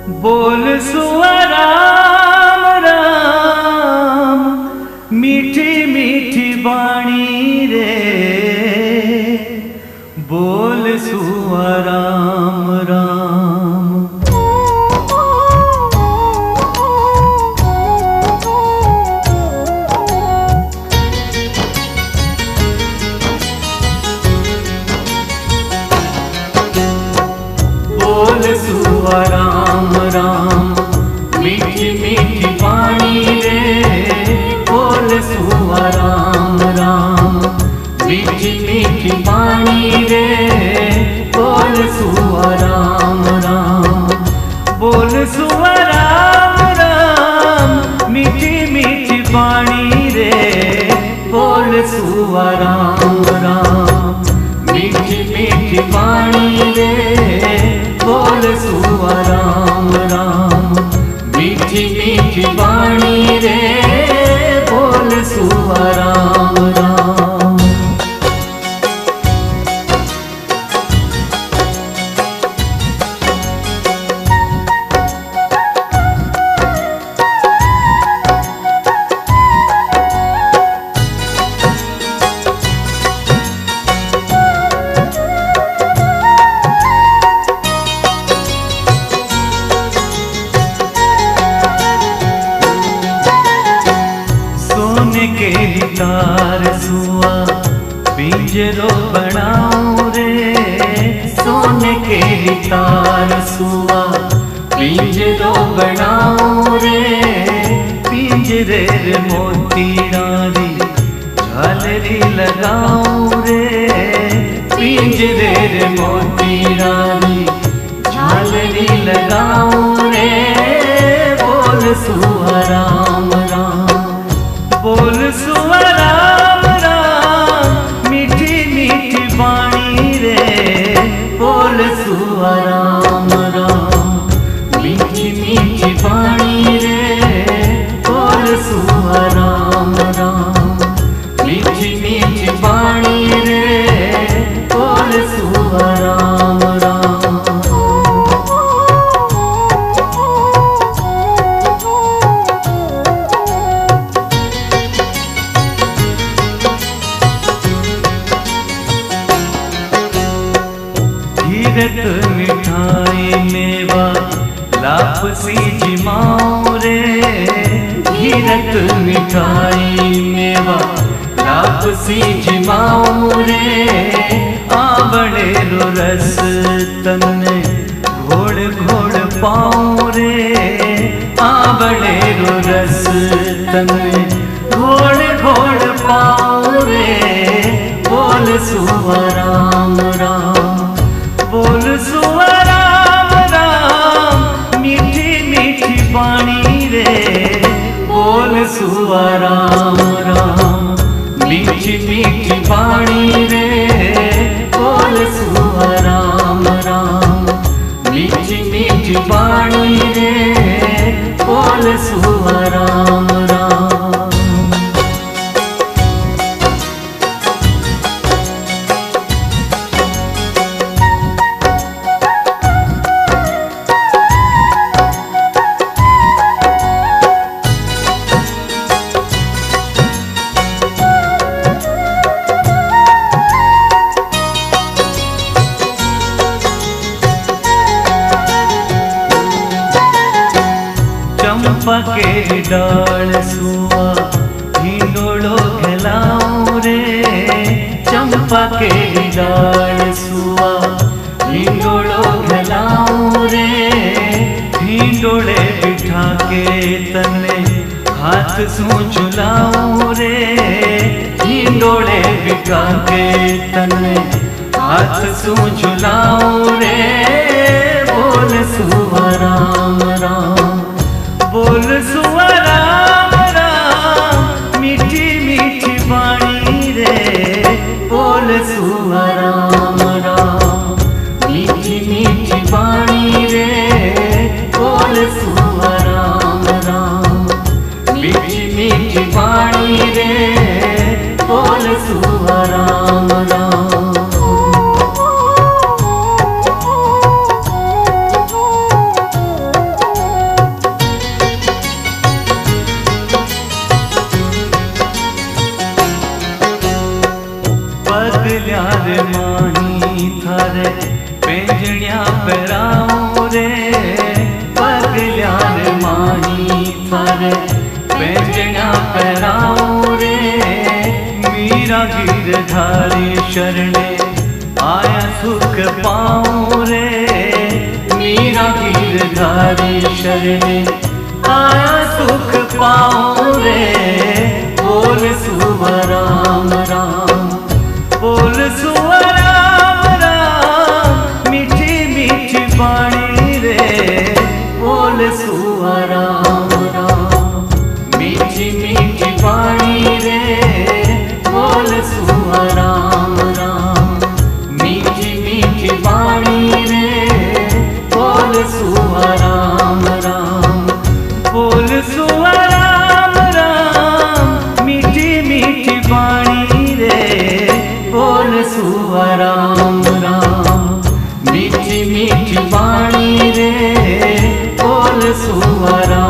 बोल सुआ राम राम, मीठी मीठी बाणी रे। बोल सुआ राम राम। बोल सुआ राम राम, मीठी मीठी बाणी रे। बोल सुआ राम राम, मीठी मीठी बाणी रे। बोल सुआ राम राम। बोल सुआ राम राम, मीठी मीठी बाणी रे। बोल सुआ राम राम, मीठी मीठी बाणी रे। बोल सुआ राम राम, मीठी मीठी बाणी रे। बोल सुआ राम राम। के तार सुआ पिंजरो बनाऊं रे। सोने के तार सुआ पिंजरो बनाऊं रे। पिंजरे रे मोती डाली झालरी लगाऊं रे। पिंजरे रे मोती डाली झालरी लगाऊं रे। बोल सुआ राम राम। बोल सुआ राम राम, मीठी मीठी बाणी रे। बोल सुआ राम राम, मीठी मीठी बाणी रे। बोल सुआ राम राम, मीठी मीठी बाणी रे। बोल सुआ राम राम। घीरत मिठाई मेवा लापसी जिमाऊं रे। घीरत मिठाई मेवा लापसी जिमाऊं रे। आंवले रो रस तन्ने घोड़ घोड़ पाऊं रे। आंवले रो रस तन्ने घोड़ घोड़ पाऊं रे। बोल सुआ राम राम। बोल सुआ राम राम, मीठी मीठी बाणी रे। बोल सुआ राम राम, मीठी मीठी बाणी रे। बोल सुआ राम राम, मीठी मीठी बाणी रे। बोल सुआ राम राम। चंपा के डाल सुआ हिंडोलो खेलाऊं रे। चंपा के डाल सुआ हिंडोलो खेलाऊं रे। हिंडोले बिठा के तने हाथ सू झुलाऊं रे। हिंडोले बिठा के तने हाथ सू झुलाऊं रे। बोल सुआ राम राम। बोल सुआ राम राम, मीठी मीठी बाणी रे। बोल सुआ राम राम, मीठी मीठी बाणी रे। बोल सुआ राम राम, मीठी मीठी बाणी रे। बोल सुआ राम राम। गिरधारी शरणे आया सुख पाऊं रे। मीरा गिरधारी शरणे आया सुख पाऊं रे। बोल सुवा राम राम, बोल सुवा राम राम, मीठी मीठी बाणी रे। बोल सुवा राम राम, मीठी मीठी बाणी रे। बोल सुवा राम राम, मीठी मीठी बाणी रे। बोल सुवा राम राम, बोल सुवा राम राम, मीठी मीठी बाणी रे। बोल सुवा राम राम, मीठी मीठी बाणी रे। बोल सुवा राम।